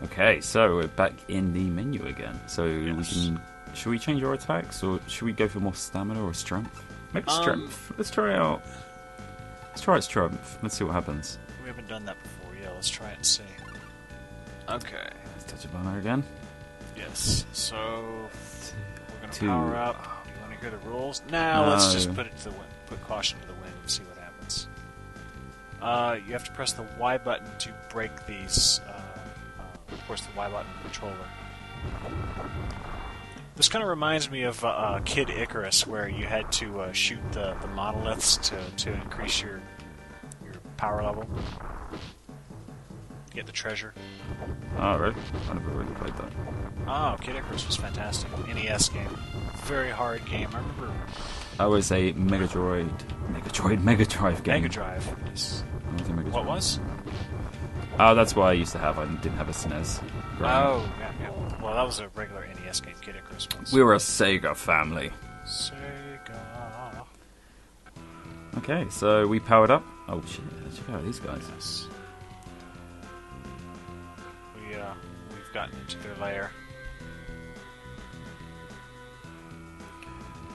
Okay, so we're back in the menu again. So Yes. we can. Should we change our attacks, or should we go for more stamina or strength? Maybe strength. Let's try out. Let's try out strength. Let's see what happens. We haven't done that before. Yeah, let's try it and see. Okay. Let's touch a banner again. Yes. So we're gonna Two. power up. You want to hear the rules? Nah, No. let's just put it to the wind. Put caution to the wind and see what happens. You have to press the Y button to break these. Of course, the Y button controller. This kind of reminds me of Kid Icarus, where you had to shoot the monoliths to increase your power level. Get the treasure. Oh, really? I never really played that. Oh, Kid Icarus was fantastic. NES game. Very hard game. I remember I was a Mega Drive game. Mega Drive. Yes. I was a Mega What Drive. was? Oh, that's what I used to have. I didn't have a SNES. growing up. Oh, yeah. Well, that was a regular NES game, Kid Icarus was. We were a Sega family. Sega. Okay, so we powered up. Oh shit! Check out these guys. Yes. We've gotten into their lair.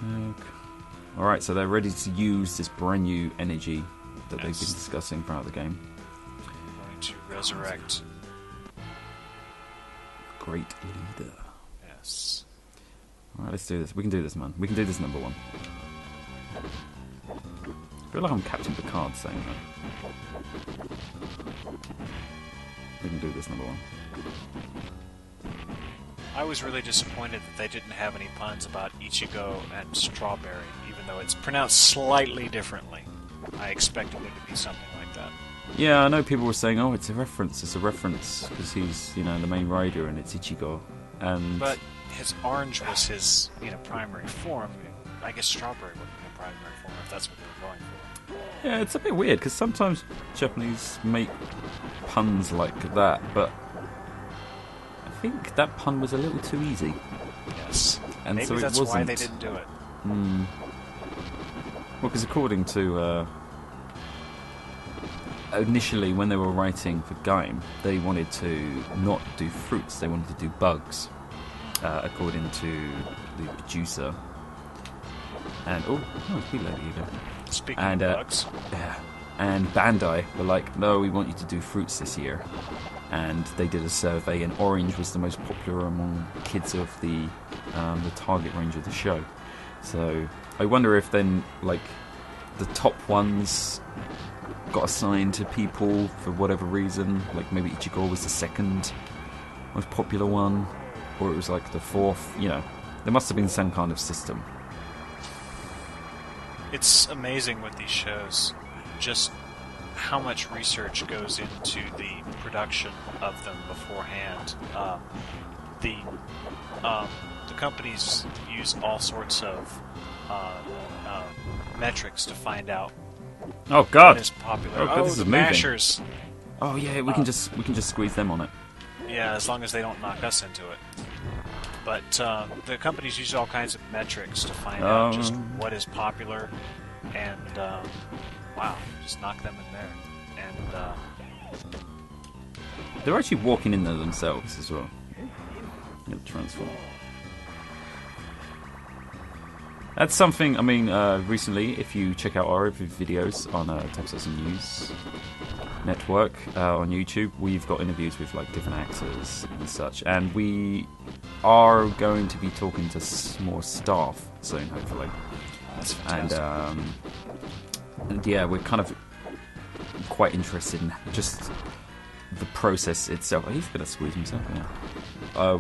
Okay. All right, so they're ready to use this brand new energy that they've Yes. been discussing throughout the game. We're going to resurrect. Great leader. Yes. All right, let's do this. We can do this, man. We can do this, number one. I feel like I'm Captain Picard saying that. We can do this, number one. I was really disappointed that they didn't have any puns about Ichigo and strawberry, even though it's pronounced slightly differently. I expected there to be something like that. Yeah, I know people were saying, "Oh, it's a reference, because he's, the main rider and it's Ichigo." And But his orange was his, primary form. I guess strawberry would be a primary form if that's what they were going for. yeah, it's a bit weird because sometimes Japanese make puns like that, but I think that pun was a little too easy. Yes. And Maybe so it that's why wasn't. they didn't do it. Well, because according to initially when they were writing the game, they wanted to not do fruits; they wanted to do bugs, according to the producer. And it's Bee Lady again. Speaking And, of bugs. Yeah. And Bandai were like, "No, we want you to do fruits this year." And they did a survey, and orange was the most popular among kids of the target range of the show. So I wonder if then, the top ones got assigned to people for whatever reason. Like maybe Ichigo was the second most popular one, or it was the fourth. There must have been some kind of system. It's amazing with these shows, just how much research goes into the production of them beforehand. The companies use all sorts of metrics to find out Oh God! what is popular. Oh, God, this is the moving. mashers. Oh yeah, we can just squeeze them on it. Yeah, as long as they don't knock us into it. But the companies use all kinds of metrics to find out just what is popular, and just knock them in there. And They're actually walking in there themselves as well. Yeah, transform. That's something. Recently, if you check out our videos on Tokusatsu News Network on YouTube, we've got interviews with different actors and such, and we are going to be talking to more staff soon, hopefully. that's fantastic. And yeah, we're kind of quite interested in just the process itself. He's going to squeeze himself. Yeah.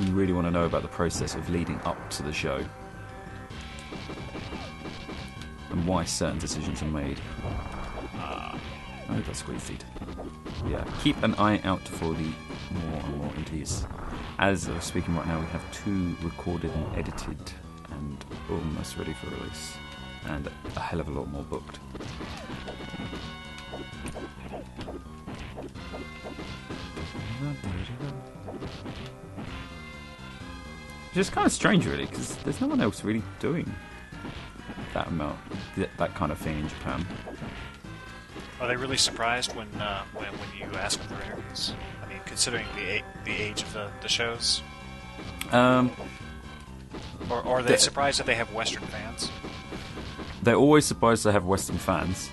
We really want to know about the process of leading up to the show. And why certain decisions are made. I got squeezed it. Yeah, keep an eye out for the more and more interviews. As of speaking right now, we have 2 recorded and edited and almost ready for release. And a hell of a lot more booked. Which is kind of strange, really, because there's no one else really doing that amount, that kind of thing in Japan. Are they really surprised when you ask them for interviews? I mean, considering the age of the shows? Or are they surprised that they have Western fans? They're always surprised they have Western fans.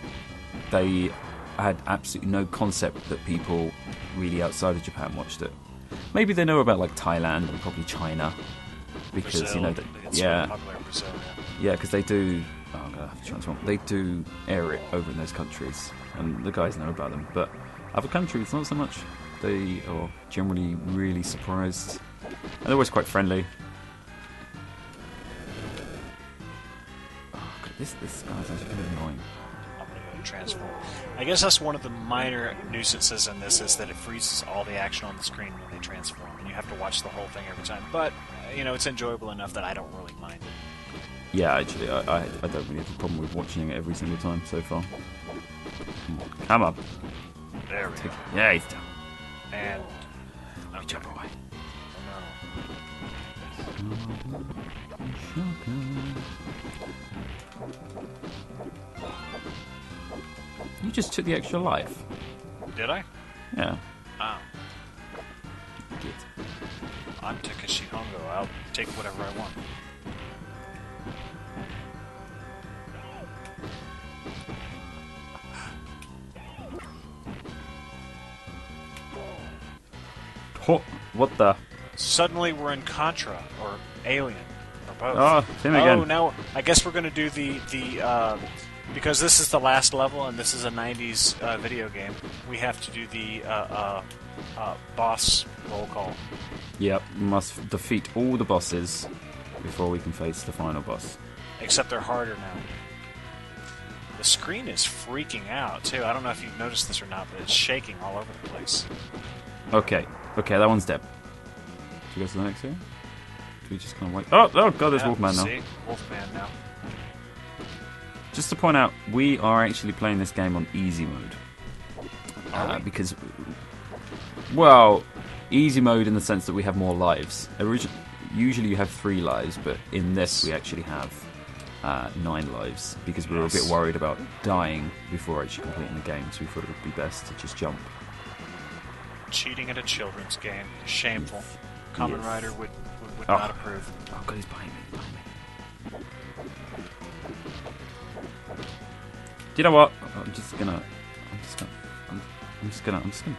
They had absolutely no concept that people really outside of Japan watched it. Maybe they know about like Thailand and probably China, because Brazil, you know it's really popular in Brazil. Yeah, because they do. Oh, I'm gonna have to transform. They do air it over in those countries, and the guys know about them. But other countries, not so much. They are generally really surprised, and they're always quite friendly. Oh, God, this guy's actually kind of annoying. I'm gonna go to transform. I guess that's one of the minor nuisances in this, is that it freezes all the action on the screen when they transform, and you have to watch the whole thing every time. But you know, it's enjoyable enough that I don't really mind it. Yeah, actually, I don't really have a problem with watching it every single time so far. Come on. There we go. Yeah, he's down. And Okay. Jump away. You just took the extra life. Did I? Yeah. Oh. Idiot. I'm Takeshi Hongo. I'll take whatever I want. What the? Suddenly we're in Contra, or Alien, or both. Oh, him again. Oh, now I guess we're going to do the because this is the last level and this is a 90s video game, we have to do the boss roll call. Yep, must defeat all the bosses before we can face the final boss. Except they're harder now. The screen is freaking out, too. I don't know if you've noticed this or not, but it's shaking all over the place. Okay, that one's dead. Do we go to the next here? Do we just kind of wait? Oh God, there's Wolfman now. See? Wolfman now. Just to point out, we are actually playing this game on easy mode. Because, well, easy mode in the sense that we have more lives. Usually you have 3 lives, but in this we actually have 9 lives, because we were a bit worried about dying before actually completing the game, so we thought it would be best to just jump. Cheating at a children's game. Shameful. Kamen Rider would not approve. Oh God, he's behind me. Do you know what? I'm just gonna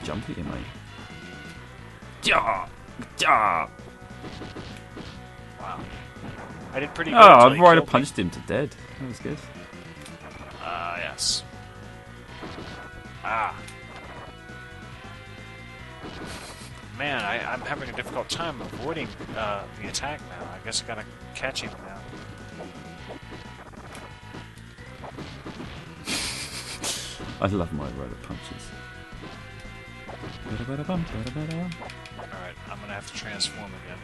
jump at you, mate. Ja! Wow. I did pretty good. I've already punched him to dead. That was good. Yes. Man, I'm having a difficult time avoiding the attack now. I guess I gotta catch him now. I love my rider punches. Alright, I'm gonna have to transform again.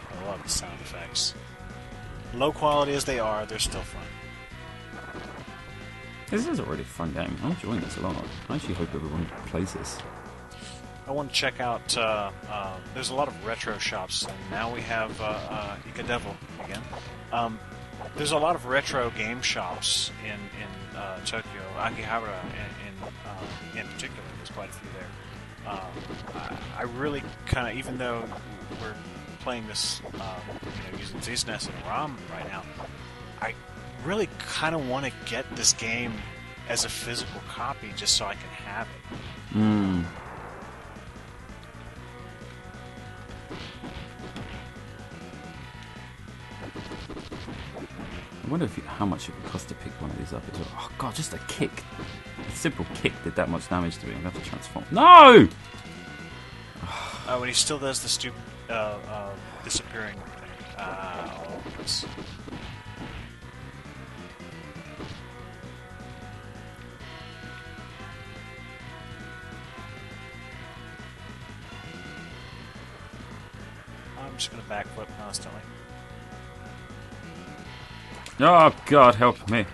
I love the sound effects. Low quality as they are, they're still fun. This is a really fun game. I'm enjoying this a lot. I actually hope everyone plays this. I want to check out, there's a lot of retro shops, and now we have Ika Devil again. There's a lot of retro game shops in Tokyo, Akihabara in particular. There's quite a few there. I really kind of, even though we're playing this using SNES and ROM right now, I really kind of want to get this game as a physical copy just so I can have it. I wonder how much it would cost to pick one of these up as well. Oh God, just a kick. A simple kick did that much damage to me. I'm going to have to transform. No! And he still does the stupid disappearing thing. All of this. I'm just going to backflip constantly. Oh God, help me.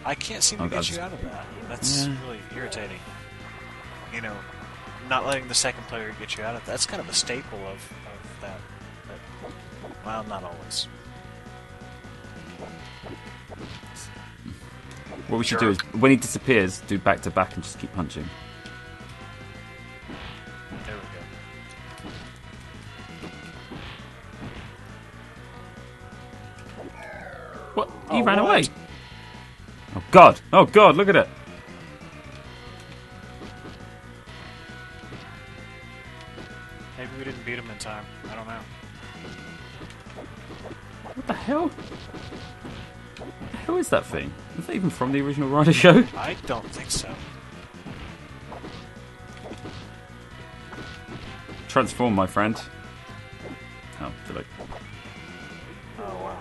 I can't seem to get you out of that. That's really irritating. You know, not letting the second player get you out of that. That's kind of a staple of that. Well, not always. What we should do is, when he disappears, do back-to-back and just keep punching. There we go. What? He ran away. Oh God! Oh God! Look at it. Maybe we didn't beat him in time. I don't know. What the hell? What the hell is that thing? Is that even from the original Rider show? I don't think so. Transform, my friend. Oh, did I? Oh wow.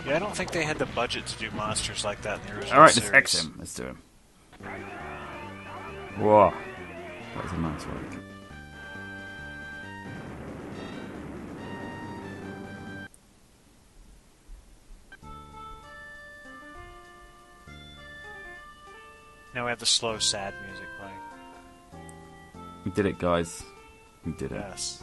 Yeah, I don't think they had the budget to do monsters like that in the original Alright, series. let's X him. Let's do him. Whoa. That was a nice one. Now we have the slow, sad music playing. We did it, guys. We did it. Yes.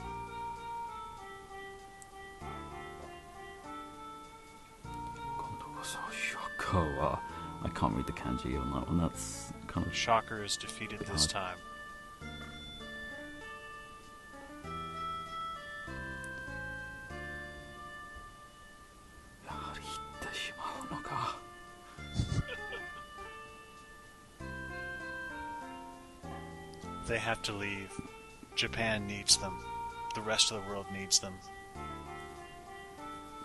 I can't read the kanji on that one. That's kind of... Shocker is defeated this time. They have to leave. Japan needs them. The rest of the world needs them.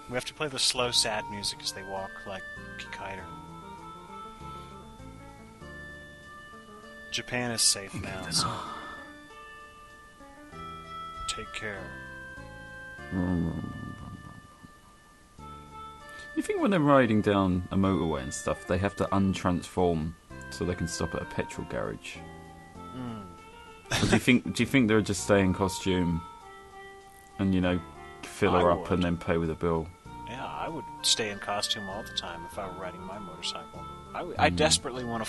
We have to play the slow, sad music as they walk like Kikaider. Japan is safe now, so take care. You think when they're riding down a motorway and stuff, they have to untransform so they can stop at a petrol garage? Or do you think they'll just stay in costume and, you know, fill her up and then pay with a bill? Yeah, I would stay in costume all the time if I were riding my motorcycle. I desperately want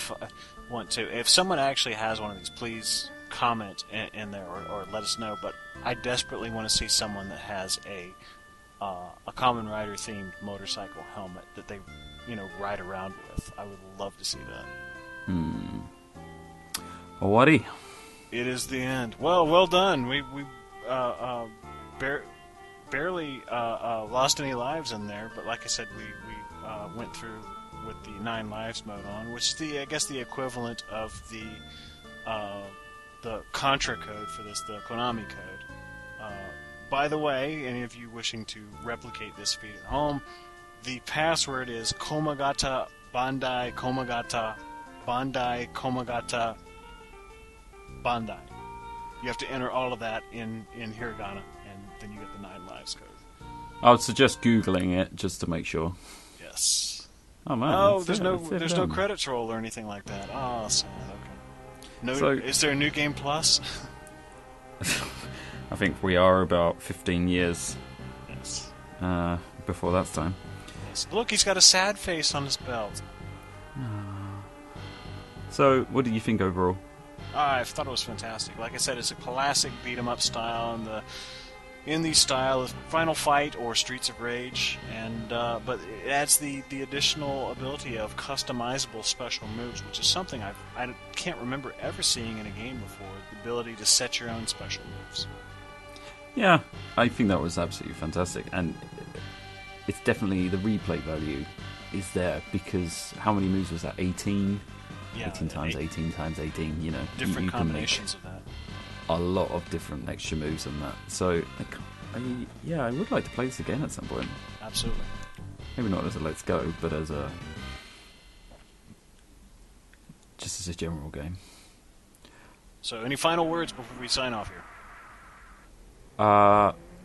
to. If someone actually has one of these, please comment in there or let us know. But I desperately want to see someone that has a Kamen Rider themed motorcycle helmet that they, you know, ride around with. I would love to see that. Alrighty. It is the end. Well done. We barely lost any lives in there, but like I said, we went through with the 9 lives mode on, which is I guess the equivalent of the Contra code for this, the Konami code. By the way, any of you wishing to replicate this feat at home, the password is Komagata Bandai Komagata Bandai Komagata Bandai. You have to enter all of that in hiragana, and then you get the 9 lives code. I would suggest Googling it just to make sure. Yes. Oh man. Oh, there's no credits roll or anything like that. Oh, sad. Okay. No. So, is there a New Game Plus? I think we are about 15 years. Yes. Before that's time. Yes. Look, he's got a sad face on his belt. So, what did you think overall? I thought it was fantastic. Like I said, it's a classic beat 'em up style, in the style of Final Fight or Streets of Rage, and but it adds the additional ability of customizable special moves, which is something I can't remember ever seeing in a game before. The ability to set your own special moves. Yeah, I think that was absolutely fantastic, and it's definitely the replay value is there because how many moves was that? 18. Yeah, 18 times 18 times 18. You know, different you combinations of that. A lot of different extra moves on that. So, I would like to play this again at some point. Absolutely. Maybe not as a Let's Go, but as a general game. So, any final words before we sign off here?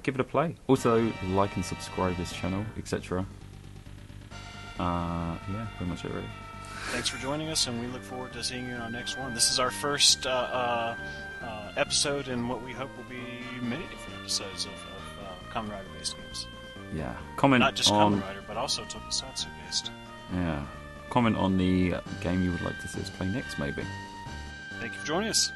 Give it a play. Also, like and subscribe this channel, etc. Yeah, pretty much it, really. thanks for joining us, and we look forward to seeing you in our next one. This is our first episode in what we hope will be many different episodes of Kamen Rider-based games. Yeah. Comment Not just on... Kamen Rider, but also Tokusatsu-based. Yeah. Comment on the game you would like to see us play next, maybe. Thank you for joining us.